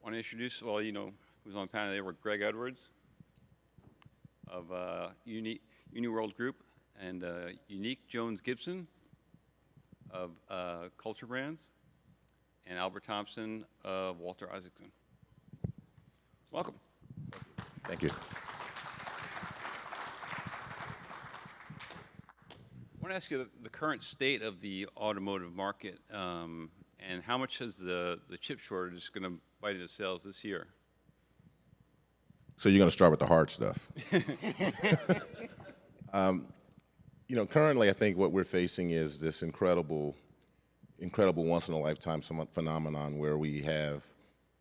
Want to introduce, well, you know, who's on the panel there? We're Greg Edwards of UniWorld Group and Eunique Jones Gibson of Culture Brands and Albert Thompson of Walter Isaacson. Welcome. Thank you. I want to ask you the current state of the automotive market and how much is the chip shortage going to bite into sales this year? So you're going to start with the hard stuff. You know, currently I think what we're facing is this incredible once-in-a-lifetime phenomenon where we have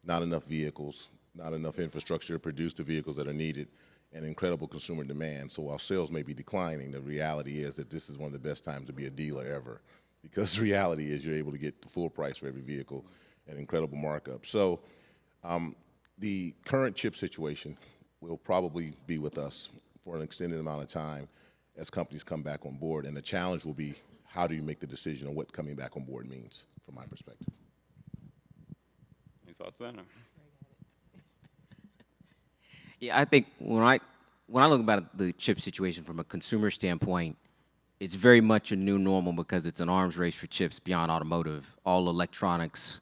not enough vehicles, not enough infrastructure to produce the vehicles that are needed, and incredible consumer demand. So while sales may be declining, the reality is that this is one of the best times to be a dealer ever, because the reality is you're able to get the full price for every vehicle at incredible markup. So the current chip situation will probably be with us for an extended amount of time as companies come back on board, and the challenge will be how do you make the decision on what coming back on board means, from my perspective. Any thoughts then? Yeah, I think when I look about the chip situation from a consumer standpoint, it's very much a new normal because it's an arms race for chips beyond automotive. All electronics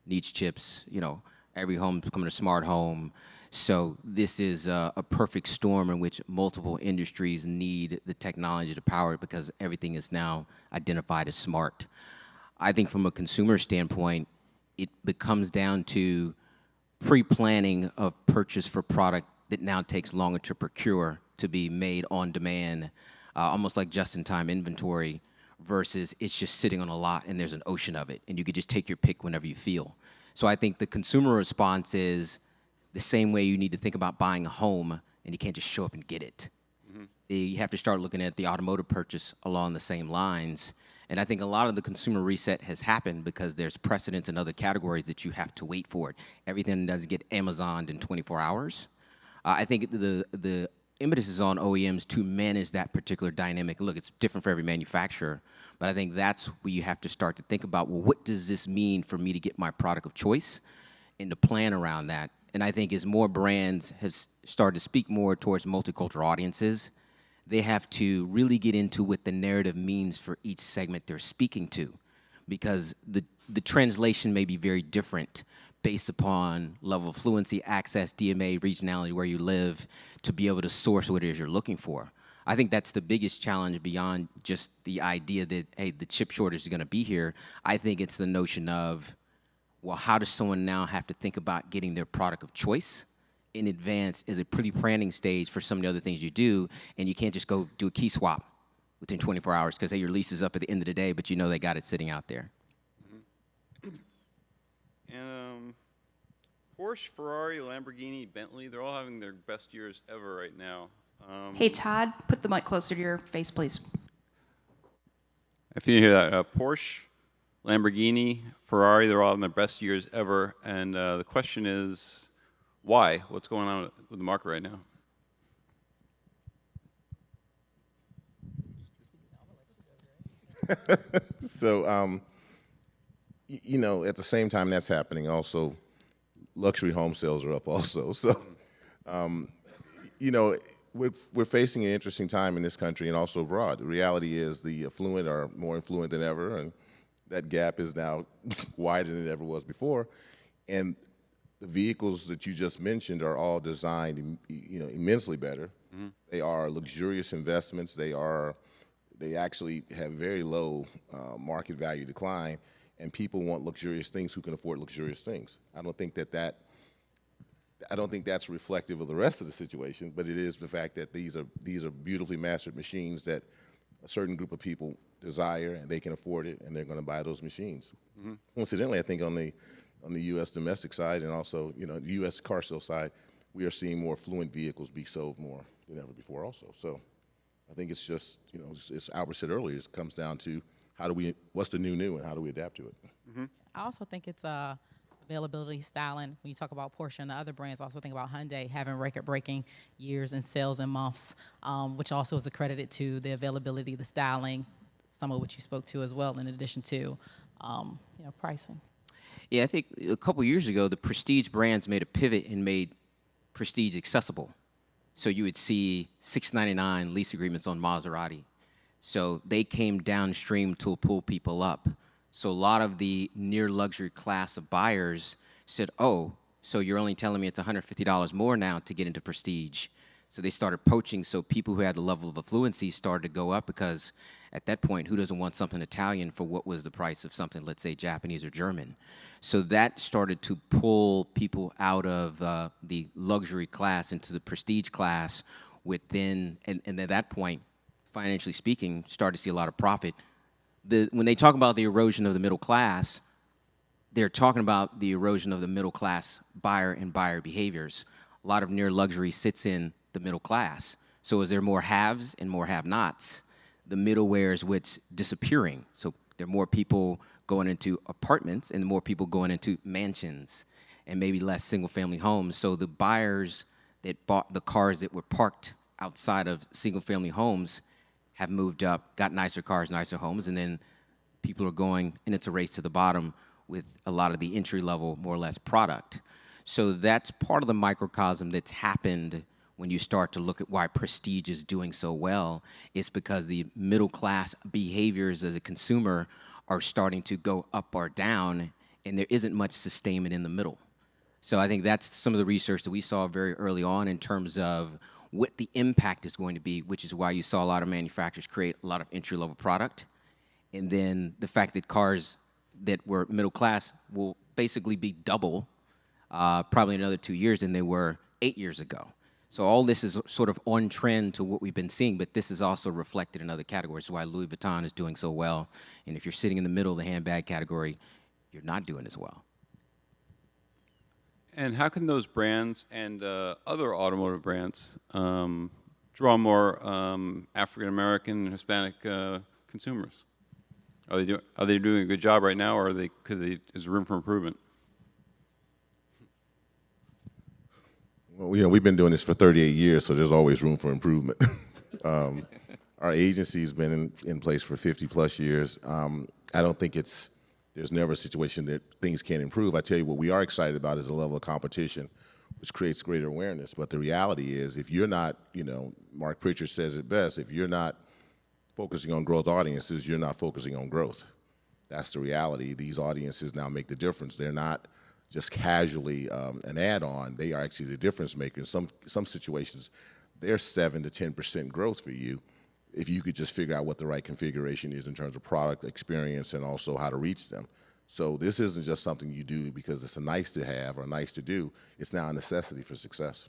needs chips. You know, every home's becoming a smart home. So this is a perfect storm in which multiple industries need the technology to power it because everything is now identified as smart. I think from a consumer standpoint, it becomes down to pre-planning of purchase for product that now takes longer to procure to be made on demand, almost like just-in-time inventory, versus it's just sitting on a lot and there's an ocean of it, and you could just take your pick whenever you feel. So I think the consumer response is the same way you need to think about buying a home, and you can't just show up and get it. Mm-hmm. You have to start looking at the automotive purchase along the same lines. And I think a lot of the consumer reset has happened because there's precedents in other categories that you have to wait for it. Everything doesn't get Amazoned in 24 hours. I think the impetus is on OEMs to manage that particular dynamic. Look, it's different for every manufacturer, but I think that's where you have to start to think about, well, what does this mean for me to get my product of choice and to plan around that? And I think as more brands has started to speak more towards multicultural audiences, they have to really get into what the narrative means for each segment they're speaking to, because the translation may be very different based upon level of fluency, access, DMA, regionality, where you live, to be able to source what it is you're looking for. I think that's the biggest challenge beyond just the idea that, hey, the chip shortage is going to be here. I think it's the notion of, well, how does someone now have to think about getting their product of choice in advance is a pretty planning stage for some of the other things you do, and you can't just go do a key swap within 24 hours because, hey, your lease is up at the end of the day, but you know they got it sitting out there. Mm-hmm. And Porsche, Ferrari, Lamborghini, Bentley, they're all having their best years ever right now. Hey, Todd, put the mic closer to your face, please. If you hear that, Porsche, Lamborghini, Ferrari, they're all in their best years ever. And the question is, why? What's going on with the market right now? So, you know, at the same time that's happening, also, luxury home sales are up also. So, you know, we're facing an interesting time in this country and also abroad. The reality is the affluent are more affluent than ever, and that gap is now wider than it ever was before. And the vehicles that you just mentioned are all designed, you know, immensely better. Mm-hmm. They are luxurious investments. They actually have very low market value decline, and people want luxurious things who can afford luxurious things. I don't think that's reflective of the rest of the situation, but it is the fact that these are beautifully mastered machines that a certain group of people desire, and they can afford it, and they're going to buy those machines. Mm-hmm. Incidentally, I think on the U.S. domestic side and also, you know, the U.S. car sales side, we are seeing more affluent vehicles be sold more than ever before also. So I think it's just, you know, as Albert said earlier, it comes down to what's the new and how do we adapt to it? Mm-hmm. I also think it's availability, styling. When you talk about Porsche and the other brands, also think about Hyundai having record-breaking years in sales and months, which also is accredited to the availability, the styling, some of which you spoke to as well, in addition to, you know, pricing. Yeah, I think a couple years ago, the prestige brands made a pivot and made prestige accessible. So you would see $699 lease agreements on Maserati. So they came downstream to pull people up. So a lot of the near luxury class of buyers said, oh, so you're only telling me it's $150 more now to get into prestige. So they started poaching, so people who had the level of affluency started to go up, because at that point, who doesn't want something Italian for what was the price of something, let's say, Japanese or German? So that started to pull people out of the luxury class into the prestige class within, and at that point, financially speaking, started to see a lot of profit. When they talk about the erosion of the middle class, they're talking about the erosion of the middle class buyer and buyer behaviors. A lot of near luxury sits in the middle class. So as there are more haves and more have-nots, the middleware is what's disappearing. So there are more people going into apartments and more people going into mansions and maybe less single-family homes. So the buyers that bought the cars that were parked outside of single-family homes have moved up, got nicer cars, nicer homes, and then people are going, and it's a race to the bottom with a lot of the entry-level, more or less, product. So that's part of the microcosm that's happened when you start to look at why prestige is doing so well. It's because the middle-class behaviors as a consumer are starting to go up or down, and there isn't much sustainment in the middle. So I think that's some of the research that we saw very early on in terms of what the impact is going to be, which is why you saw a lot of manufacturers create a lot of entry-level product. And then the fact that cars that were middle class will basically be double, probably in another 2 years than they were 8 years ago. So all this is sort of on trend to what we've been seeing, but this is also reflected in other categories. Why Louis Vuitton is doing so well. And if you're sitting in the middle of the handbag category, you're not doing as well. And how can those brands and other automotive brands draw more African American and Hispanic consumers? Are they doing a good job right now, or is there room for improvement? Well, you know, we've been doing this for 38 years, so there's always room for improvement. Our agency's been in place for 50+ years. I don't think there's never a situation that things can't improve. I tell you what we are excited about is the level of competition, which creates greater awareness. But the reality is, if you're not, you know, Mark Pritchard says it best, if you're not focusing on growth audiences, you're not focusing on growth. That's the reality. These audiences now make the difference. They're not just casually an add-on. They are actually the difference maker. In some situations, they're 7 to 10% growth for you if you could just figure out what the right configuration is in terms of product experience and also how to reach them. So this isn't just something you do because it's a nice to have or nice to do. It's now a necessity for success.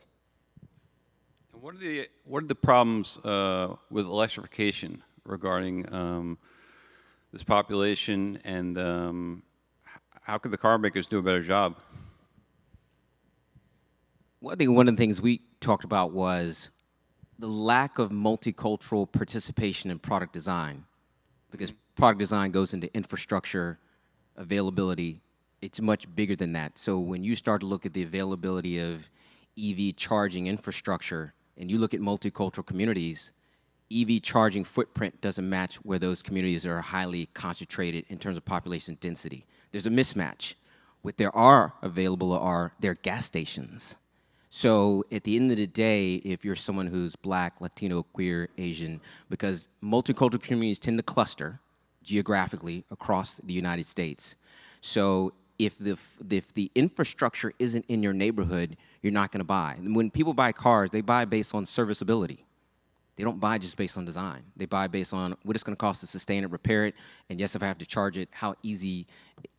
And what are the problems with electrification regarding this population, and how could the car makers do a better job? Well, I think one of the things we talked about was the lack of multicultural participation in product design, because product design goes into infrastructure, availability. It's much bigger than that. So when you start to look at the availability of EV charging infrastructure, and you look at multicultural communities, EV charging footprint doesn't match where those communities are highly concentrated in terms of population density. There's a mismatch. What there are available are their gas stations. So at the end of the day, if you're someone who's Black, Latino, queer, Asian, because multicultural communities tend to cluster geographically across the United States. So if the infrastructure isn't in your neighborhood, you're not going to buy. And when people buy cars, they buy based on serviceability. They don't buy just based on design. They buy based on what it's going to cost to sustain it, repair it, and yes, if I have to charge it, how easy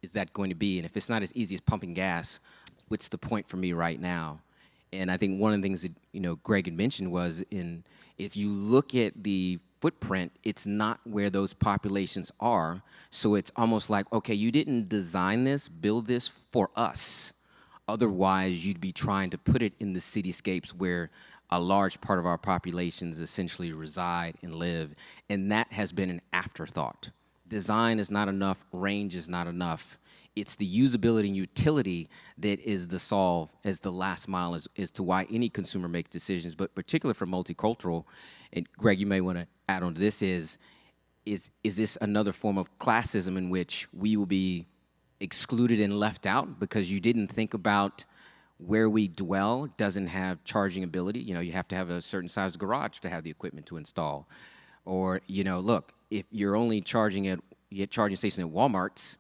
is that going to be? And if it's not as easy as pumping gas, what's the point for me right now? And I think one of the things that, you know, Greg had mentioned was if you look at the footprint, it's not where those populations are. So it's almost like, okay, you didn't design this, build this for us. Otherwise, you'd be trying to put it in the cityscapes where a large part of our populations essentially reside and live. And that has been an afterthought. Design is not enough, range is not enough. It's the usability and utility that is the solve as the last mile as to why any consumer makes decisions, but particularly for multicultural, and Greg, you may want to add on to this, is this another form of classism in which we will be excluded and left out because you didn't think about where we dwell doesn't have charging ability. You know, you have to have a certain size garage to have the equipment to install. Or, you know, look, if you're only charging at charging station at Walmart's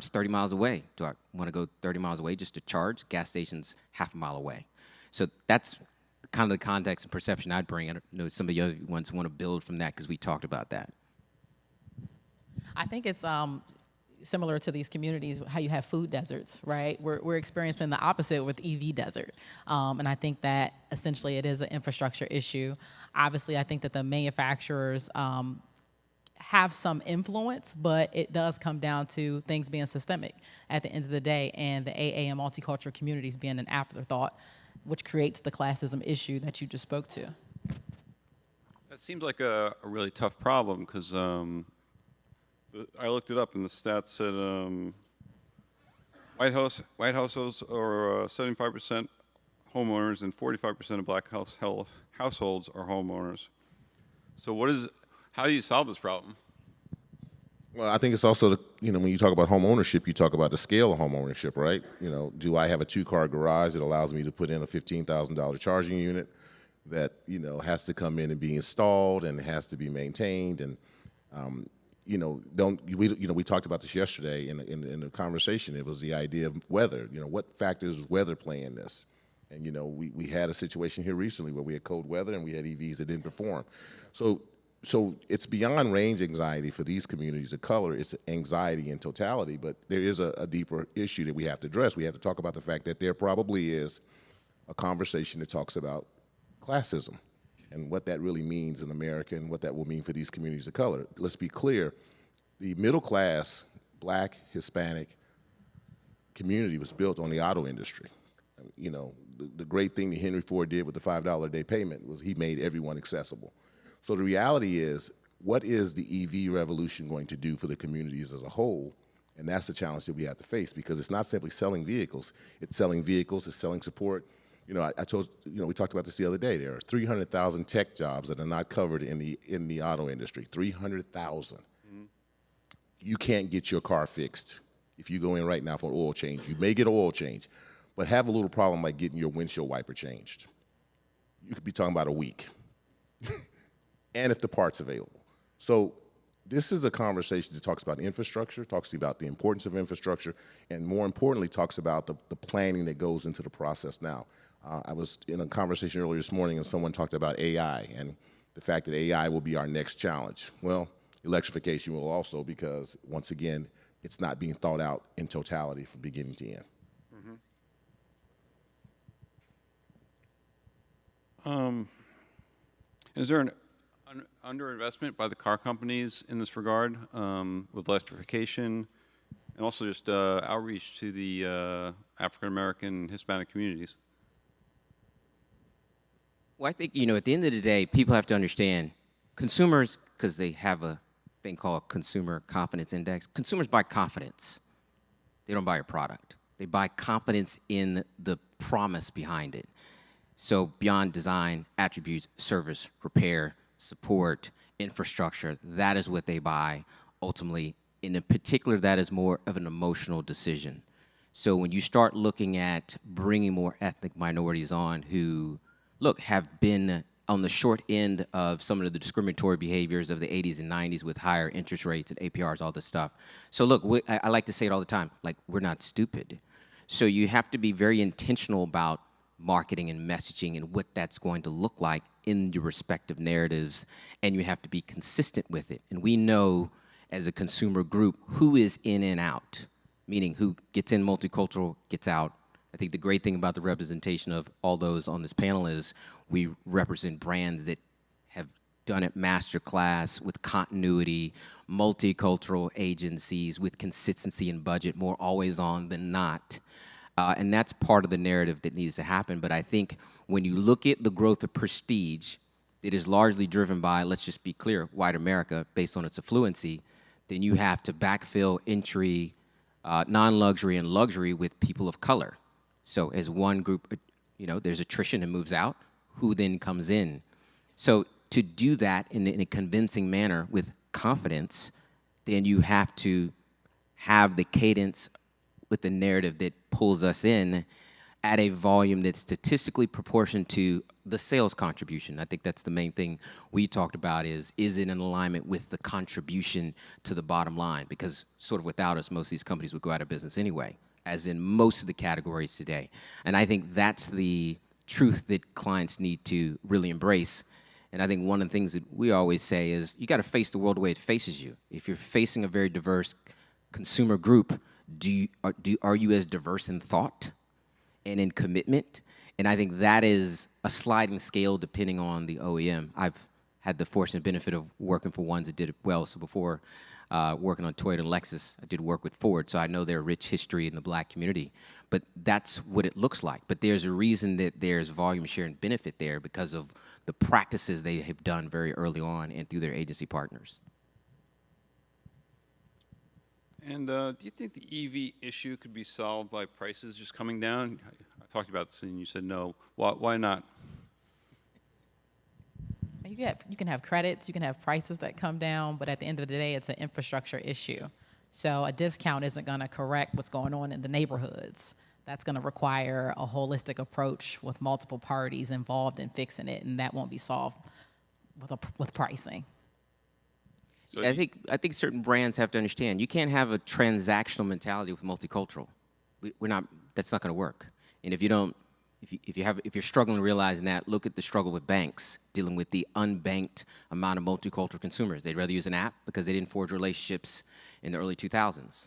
30 miles away. Do I want to go 30 miles away just to charge? Gas station's half a mile away. So that's kind of the context and perception I'd bring. I don't know some of the other ones want to build from that because we talked about that. I think it's similar to these communities, how you have food deserts, right? We're experiencing the opposite with EV desert. And I think that essentially it is an infrastructure issue. Obviously, I think that the manufacturers have some influence, but it does come down to things being systemic at the end of the day, and the AA and multicultural communities being an afterthought, which creates the classism issue that you just spoke to. That seems like a really tough problem because I looked it up and the stats said white households are 75% homeowners and 45% of black households are homeowners. So how do you solve this problem? Well, I think it's also, when you talk about home ownership, you talk about the scale of home ownership, right? Do I have a 2-car garage that allows me to put in a $15,000 charging unit that, has to come in and be installed and has to be maintained? And, we talked about this yesterday in the conversation. It was the idea of weather. What factors does weather play in this? And, we had a situation here recently where we had cold weather and we had EVs that didn't perform. So it's beyond range anxiety for these communities of color. It's anxiety in totality, but there is a deeper issue that we have to address. We have to talk about the fact that there probably is a conversation that talks about classism and what that really means in America and what that will mean for these communities of color. Let's be clear, the middle class, black, Hispanic community was built on the auto industry. The great thing that Henry Ford did with the $5 a day payment was he made everyone accessible. So the reality is, what is the EV revolution going to do for the communities as a whole? And that's the challenge that we have to face, because it's not simply selling vehicles. It's selling vehicles, it's selling support. I told, we talked about this the other day. There are 300,000 tech jobs that are not covered in the auto industry, 300,000. Mm-hmm. You can't get your car fixed if you go in right now for an oil change. You may get an oil change, but have a little problem like getting your windshield wiper changed. You could be talking about a week. And if the part's available. So this is a conversation that talks about infrastructure, talks about the importance of infrastructure, and more importantly, talks about the planning that goes into the process now. I was in a conversation earlier this morning and someone talked about AI and the fact that AI will be our next challenge. Well, electrification will also, because once again, it's not being thought out in totality from beginning to end. Mm-hmm. Is there an underinvestment by the car companies in this regard with electrification, and also just outreach to the African American, Hispanic communities? Well, I think, at the end of the day, people have to understand consumers, because they have a thing called consumer confidence index. Consumers buy confidence. They don't buy a product. They buy confidence in the promise behind it. So beyond design, attributes, service, repair, support, infrastructure, that is what they buy ultimately. In particular, that is more of an emotional decision. So when you start looking at bringing more ethnic minorities on who, have been on the short end of some of the discriminatory behaviors of the 80s and 90s with higher interest rates and APRs, all this stuff. So I like to say it all the time, we're not stupid. So you have to be very intentional about marketing and messaging and what that's going to look like in your respective narratives, and you have to be consistent with it. And we know as a consumer group who is in and out, meaning who gets in multicultural, gets out. I think the great thing about the representation of all those on this panel is we represent brands that have done it masterclass with continuity, multicultural agencies with consistency and budget, more always on than not. And that's part of the narrative that needs to happen. But I think when you look at the growth of prestige that is largely driven by, let's just be clear, white America based on its affluency, then you have to backfill entry, non-luxury and luxury with people of color. So as one group, there's attrition and moves out, who then comes in? So to do that in a convincing manner with confidence, then you have to have the cadence with the narrative that pulls us in at a volume that's statistically proportioned to the sales contribution. I think that's the main thing we talked about is it in alignment with the contribution to the bottom line? Because sort of without us, most of these companies would go out of business anyway, as in most of the categories today. And I think that's the truth that clients need to really embrace. And I think one of the things that we always say is you got to face the world the way it faces you. If you're facing a very diverse consumer group, are you as diverse in thought and in commitment? And I think that is a sliding scale depending on the OEM. I've had the fortunate benefit of working for ones that did it well. So before working on Toyota and Lexus, I did work with Ford, so I know their rich history in the black community. But that's what it looks like. But there's a reason that there's volume share and benefit there because of the practices they have done very early on and through their agency partners. And do you think the EV issue could be solved by prices just coming down? I talked about this and you said no. Why not? You can have credits, you can have prices that come down, but at the end of the day, it's an infrastructure issue. So a discount isn't going to correct what's going on in the neighborhoods. That's going to require a holistic approach with multiple parties involved in fixing it, and that won't be solved with pricing. So I think certain brands have to understand you can't have a transactional mentality with multicultural. That's not going to work. And if you're struggling realizing that, look at the struggle with banks dealing with the unbanked amount of multicultural consumers. They'd rather use an app because they didn't forge relationships in the early 2000s.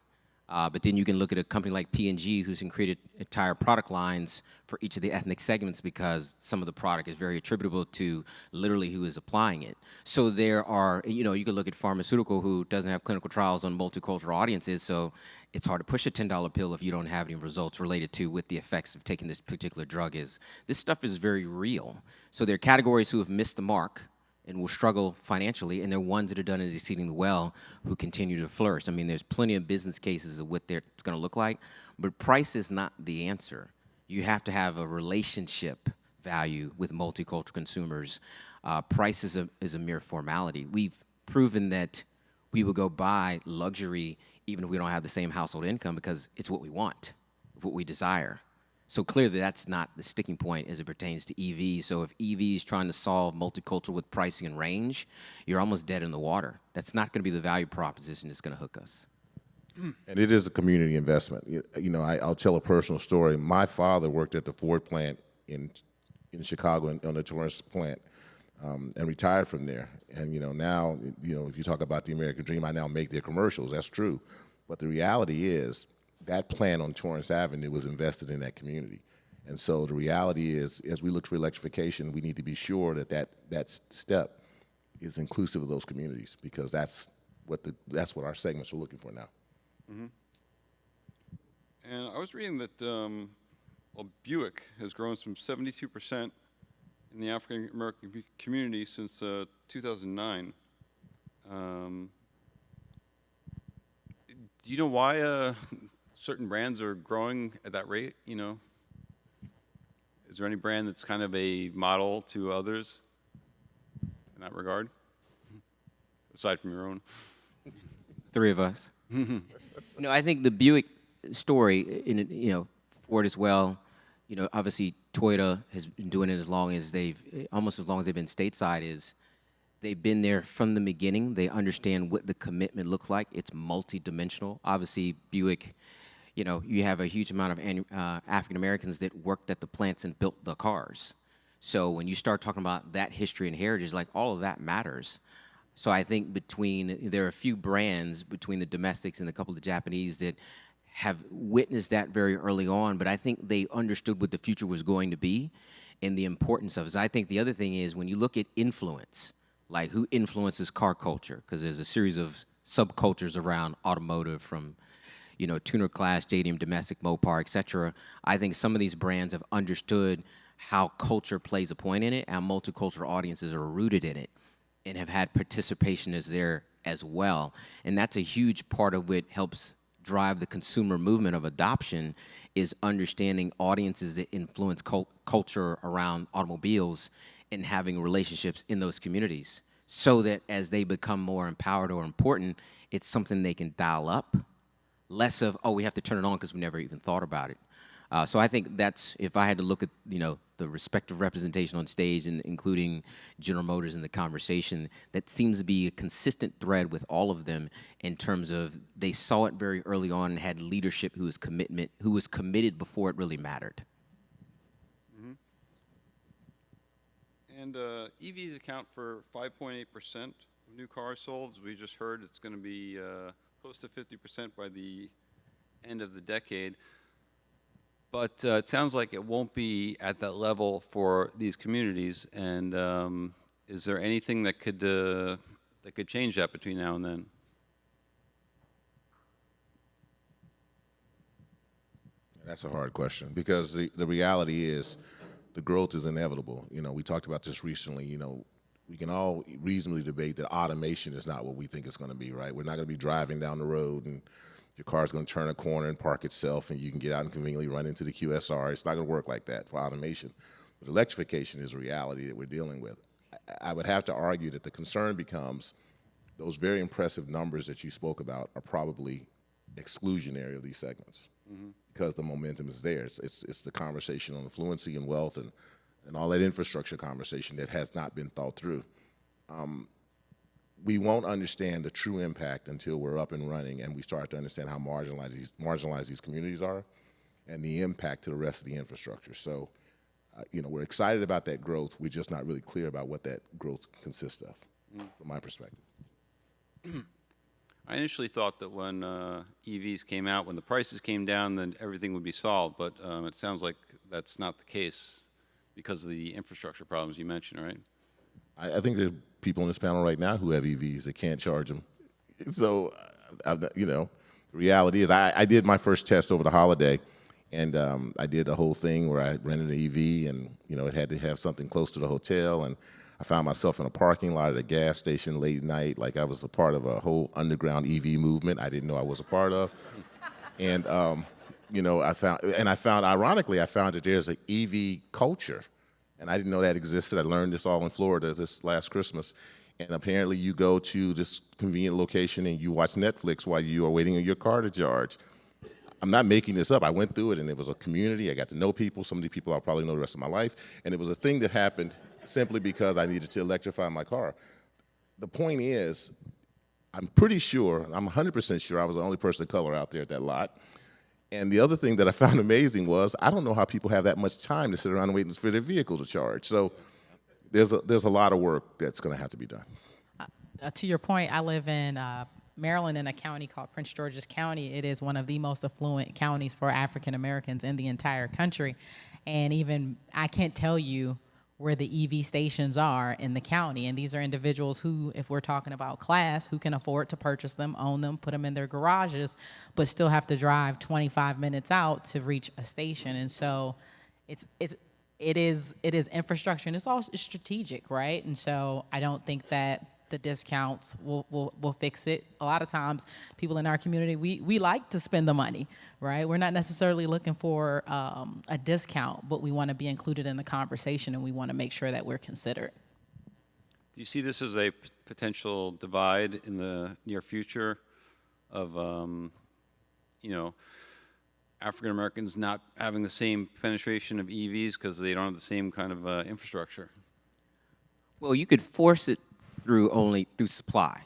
But then you can look at a company like P&G who's created entire product lines for each of the ethnic segments because some of the product is very attributable to literally who is applying it. So there are, you can look at pharmaceutical who doesn't have clinical trials on multicultural audiences, so it's hard to push a $10 pill if you don't have any results related to what the effects of taking this particular drug is. This stuff is very real. So there are categories who have missed the mark and will struggle financially, and there are ones that have done it exceedingly well who continue to flourish. I mean, there's plenty of business cases of what it's going to look like, but price is not the answer. You have to have a relationship value with multicultural consumers. Price is a mere formality. We've proven that we will go buy luxury even if we don't have the same household income because it's what we want, what we desire. So clearly that's not the sticking point as it pertains to EVs. So if EV is trying to solve multicultural with pricing and range, you're almost dead in the water. That's not going to be the value proposition that's going to hook us. And it is a community investment. I'll tell a personal story. My father worked at the Ford plant in Chicago on the Torrance plant and retired from there. And, now, if you talk about the American dream, I now make their commercials. That's true. But the reality is, that plant on Torrance Avenue was invested in that community. And so the reality is, as we look for electrification, we need to be sure that step is inclusive of those communities because that's what our segments are looking for now. Mm-hmm. And I was reading that Buick has grown from 72% in the African American community since 2009. Do you know why certain brands are growing at that rate? Is there any brand that's kind of a model to others in that regard, aside from your own? Three of us. I think the Buick story, Ford as well. Obviously Toyota has been doing it almost as long as they've been stateside. Is they've been there from the beginning. They understand what the commitment looks like. It's multi-dimensional. Obviously Buick. You have a huge amount of African Americans that worked at the plants and built the cars. So when you start talking about that history and heritage, like all of that matters. So I think there are a few brands between the domestics and a couple of the Japanese that have witnessed that very early on, but I think they understood what the future was going to be and the importance of it. So I think the other thing is when you look at influence, like who influences car culture, because there's a series of subcultures around automotive from tuner class, JDM, domestic, Mopar, et cetera. I think some of these brands have understood how culture plays a point in it and multicultural audiences are rooted in it and have had participation as there as well. And that's a huge part of what helps drive the consumer movement of adoption is understanding audiences that influence culture around automobiles and having relationships in those communities so that as they become more empowered or important, it's something they can dial up less of, oh, we have to turn it on because we never even thought about it. So I think that's, if I had to look at, the respective representation on stage, and including General Motors in the conversation, that seems to be a consistent thread with all of them in terms of they saw it very early on and had leadership who was committed before it really mattered. And EVs account for 5.8% of new cars sold. As we just heard, it's going to be close to 50% by the end of the decade. But it sounds like it won't be at that level for these communities. And is there anything that could change that between now and then? That's a hard question, because the reality is the growth is inevitable. We talked about this recently. We can all reasonably debate that automation is not what we think it's going to be, right? We're not going to be driving down the road and your car's going to turn a corner and park itself and you can get out and conveniently run into the QSR. It's not going to work like that for automation. But electrification is a reality that we're dealing with. I would have to argue that the concern becomes those very impressive numbers that you spoke about are probably exclusionary of these segments, because the momentum is there. It's the conversation on affluency and wealth and all that infrastructure conversation that has not been thought through. We won't understand the true impact until we're up and running and we start to understand how marginalized these communities are and the impact to the rest of the infrastructure. So, we're excited about that growth. We're just not really clear about what that growth consists of, from my perspective. I initially thought that when EVs came out, when the prices came down, then everything would be solved. But it sounds like that's not the case because of the infrastructure problems you mentioned, right? I think there's people on this panel right now who have EVs that can't charge them. So, the reality is I did my first test over the holiday, and I did the whole thing where I rented an EV, and, it had to have something close to the hotel, and I found myself in a parking lot at a gas station late night, like I was a part of a whole underground EV movement I didn't know I was a part of. And, ironically, I found that there's an EV culture. And I didn't know that existed. I learned this all in Florida this last Christmas. And apparently you go to this convenient location and you watch Netflix while you are waiting on your car to charge. I'm not making this up. I went through it, and it was a community. I got to know people. Some of the people I'll probably know the rest of my life. And it was a thing that happened simply because I needed to electrify my car. The point is, I'm pretty sure, I'm 100% sure I was the only person of color out there at that lot. And the other thing that I found amazing was I don't know how people have that much time to sit around and wait for their vehicle to charge. So there's a lot of work that's going to have to be done. To your point, I live in Maryland in a county called Prince George's County. It is one of the most affluent counties for African Americans in the entire country. And even I can't tell you where the EV stations are in the county. And these are individuals who, if we're talking about class, who can afford to purchase them, own them, put them in their garages, but still have to drive 25 minutes out to reach a station. And so it is infrastructure, and it's all strategic, right? And so I don't think that the discounts will fix it. A lot of times, people in our community, we like to spend the money, right? We're not necessarily looking for a discount, but we want to be included in the conversation, and we want to make sure that we're considered. Do you see this as a potential divide in the near future of, African Americans not having the same penetration of EVs because they don't have the same kind of infrastructure? Well, you could force it through supply.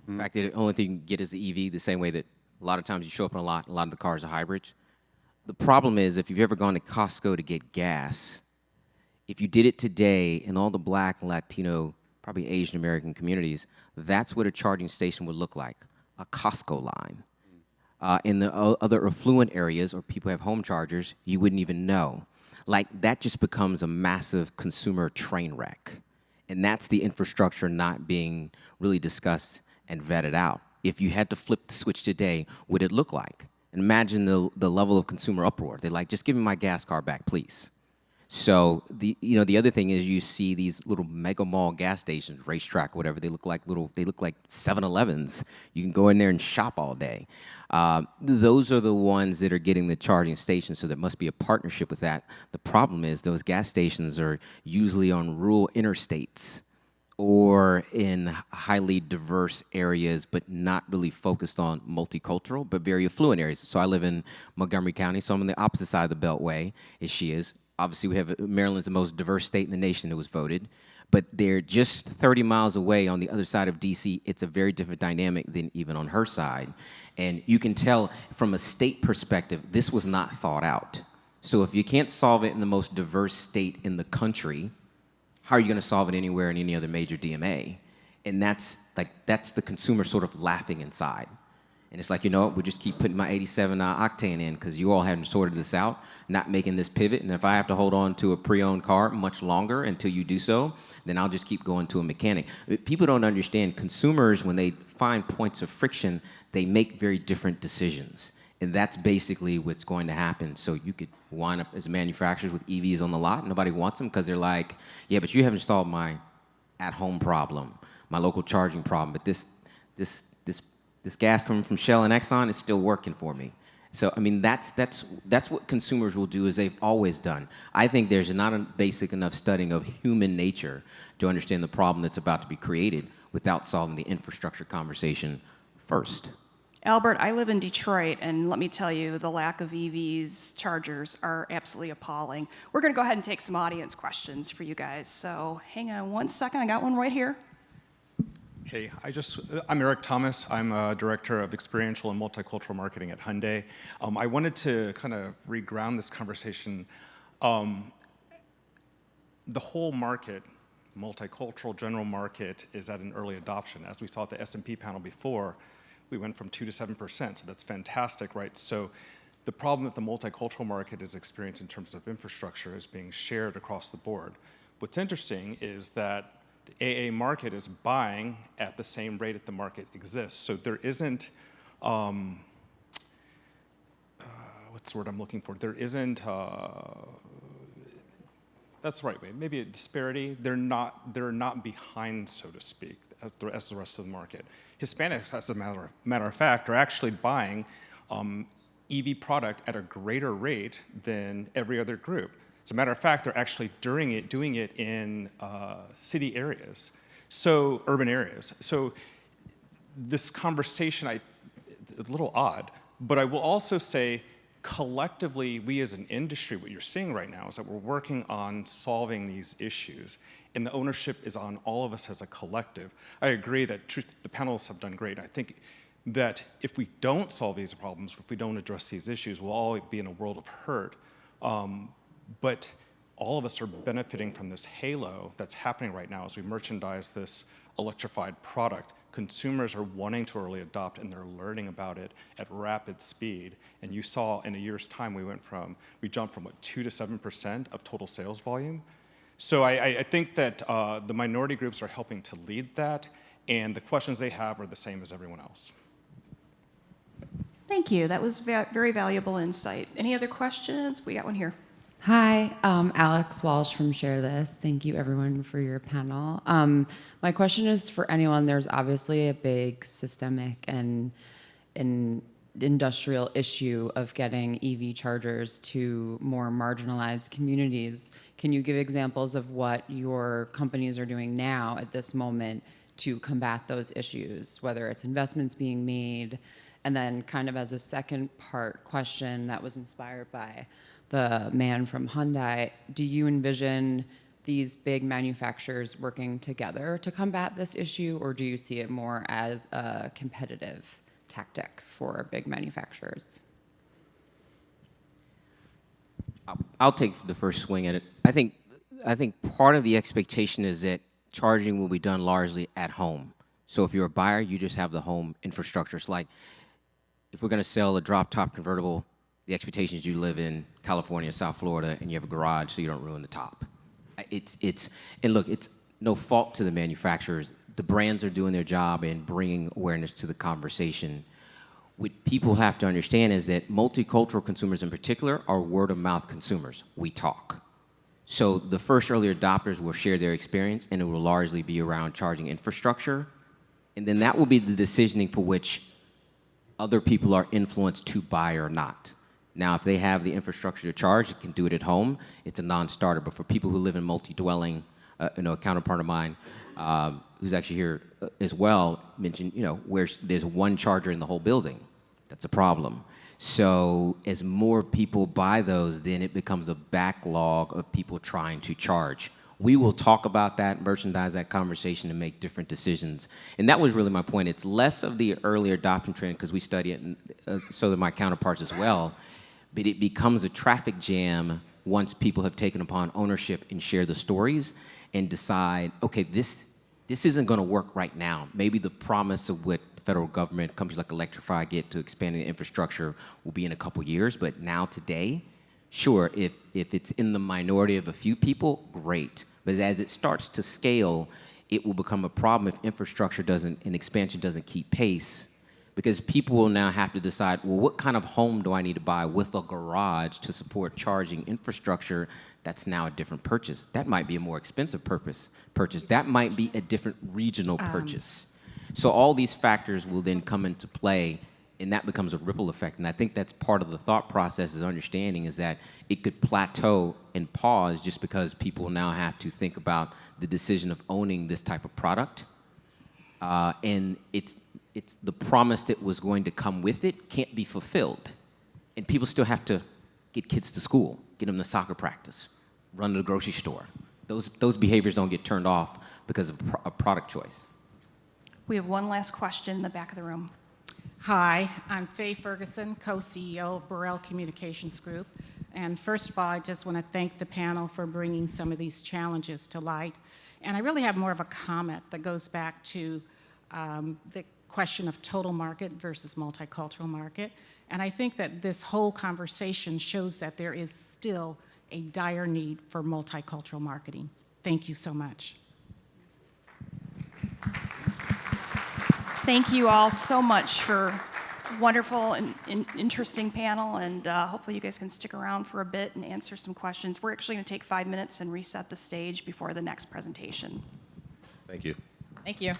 In fact, the only thing you can get is the EV, the same way that a lot of times you show up in a lot of the cars are hybrids. The problem is, if you've ever gone to Costco to get gas, if you did it today in all the Black, Latino, probably Asian American communities, that's what a charging station would look like, a Costco line. In the other affluent areas, or people have home chargers, you wouldn't even know. Like, that just becomes a massive consumer train wreck. And that's the infrastructure not being really discussed and vetted out. If you had to flip the switch today, what would it look like? And imagine the level of consumer uproar. They're like, just give me my gas car back, please. So the other thing is you see these little mega mall gas stations, racetrack, whatever. They look like 7-Elevens. You can go in there and shop all day. Those are the ones that are getting the charging stations. So there must be a partnership with that. The problem is those gas stations are usually on rural interstates or in highly diverse areas, but not really focused on multicultural, but very affluent areas. So I live in Montgomery County, so I'm on the opposite side of the Beltway as she is. Obviously, we have Maryland's the most diverse state in the nation that was voted, but they're just 30 miles away on the other side of DC. It's a very different dynamic than even on her side. And you can tell from a state perspective, this was not thought out. So if you can't solve it in the most diverse state in the country, how are you going to solve it anywhere in any other major DMA? And that's the consumer sort of laughing inside. And it's like, you know what, we'll just keep putting my 87 octane in because you all haven't sorted this out, not making this pivot. And if I have to hold on to a pre-owned car much longer until you do so, then I'll just keep going to a mechanic. People don't understand, consumers, when they find points of friction, they make very different decisions. And that's basically what's going to happen. So you could wind up as manufacturers with EVs on the lot. Nobody wants them because they're like, yeah, but you haven't solved my at-home problem, my local charging problem. But this gas coming from Shell and Exxon is still working for me. So I mean, that's what consumers will do, as they've always done. I think there's not a basic enough studying of human nature to understand the problem that's about to be created without solving the infrastructure conversation first. Albert, I live in Detroit, and let me tell you, the lack of EVs I'm absolutely appalling. We're going to go ahead and take some audience questions for you guys. So hang on one second. I got one right here. Hey, I'm Eric Thomas. I'm a director of experiential and multicultural marketing at Hyundai. I wanted to kind of reground this conversation. The whole market, multicultural general market, is at an early adoption. As we saw at the S&P panel before, we went from 2% to 7%, so that's fantastic, right? So the problem that the multicultural market is experiencing in terms of infrastructure is being shared across the board. What's interesting is that the AA market is buying at the same rate that the market exists. So there isn't, what's the word I'm looking for? There isn't, that's the right way, maybe a disparity. They're not behind, so to speak, as the rest of the market. Hispanics, as a matter of fact, are actually buying EV product at a greater rate than every other group. As a matter of fact, they're actually doing it in city areas, so urban areas. So this conversation, a little odd, but I will also say, collectively, we as an industry, what you're seeing right now is that we're working on solving these issues, and the ownership is on all of us as a collective. I agree that the panelists have done great. I think that if we don't solve these problems, if we don't address these issues, we'll all be in a world of hurt. But all of us are benefiting from this halo that's happening right now as we merchandise this electrified product. Consumers are wanting to early adopt, and they're learning about it at rapid speed. And you saw in a year's time, we jumped from what, 2 to 7% of total sales volume. So I think that the minority groups are helping to lead that, and the questions they have are the same as everyone else. Thank you. That was very valuable insight. Any other questions? We got one here. Hi, Alex Walsh from Share This. Thank you, everyone, for your panel. My question is for anyone. There's obviously a big systemic and industrial issue of getting EV chargers to more marginalized communities. Can you give examples of what your companies are doing now at this moment to combat those issues, whether it's investments being made? And then kind of as a second part question that was inspired by the man from Hyundai, do you envision these big manufacturers working together to combat this issue, or do you see it more as a competitive tactic for big manufacturers? I'll take the first swing at it. I think part of the expectation is that charging will be done largely at home. So if you're a buyer, you just have the home infrastructure. It's like if we're going to sell a drop-top convertible, the expectation is you live in California, South Florida, and you have a garage so you don't ruin the top. And look, it's no fault to the manufacturers. The brands are doing their job and bringing awareness to the conversation. What people have to understand is that multicultural consumers in particular are word-of-mouth consumers. We talk. So the first early adopters will share their experience, and it will largely be around charging infrastructure. And then that will be the decisioning for which other people are influenced to buy or not. Now, if they have the infrastructure to charge, they can do it at home. It's a non-starter. But for people who live in multi-dwelling a counterpart of mine who's actually here as well mentioned, where there's one charger in the whole building. That's a problem. So as more people buy those, then it becomes a backlog of people trying to charge. We will talk about that, merchandise that conversation, and make different decisions. And that was really my point. It's less of the early adoption trend, because we study it, and so do my counterparts as well. But it becomes a traffic jam once people have taken upon ownership and share the stories and decide, okay, this isn't going to work right now. Maybe the promise of what the federal government, companies like Electrify get to expanding the infrastructure will be in a couple years, but now today, sure, if it's in the minority of a few people, great. But as it starts to scale, it will become a problem if infrastructure and expansion doesn't keep pace, because people will now have to decide, well, what kind of home do I need to buy with a garage to support charging infrastructure? That's now a different purchase. That might be a more expensive purchase. That might be a different regional purchase. So all these factors will then come into play, and that becomes a ripple effect. And I think that's part of the thought process, is understanding is that it could plateau and pause just because people now have to think about the decision of owning this type of product. And it's the promise that was going to come with it can't be fulfilled. And people still have to get kids to school, get them to soccer practice, run to the grocery store. Those behaviors don't get turned off because of a product choice. We have one last question in the back of the room. Hi, I'm Faye Ferguson, co-CEO of Burrell Communications Group. And first of all, I just want to thank the panel for bringing some of these challenges to light. And I really have more of a comment that goes back to the question of total market versus multicultural market. And I think that this whole conversation shows that there is still a dire need for multicultural marketing. Thank you so much. Thank you all so much for a wonderful and interesting panel, and hopefully you guys can stick around for a bit and answer some questions. We're actually going to take 5 minutes and reset the stage before the next presentation. Thank you. Thank you.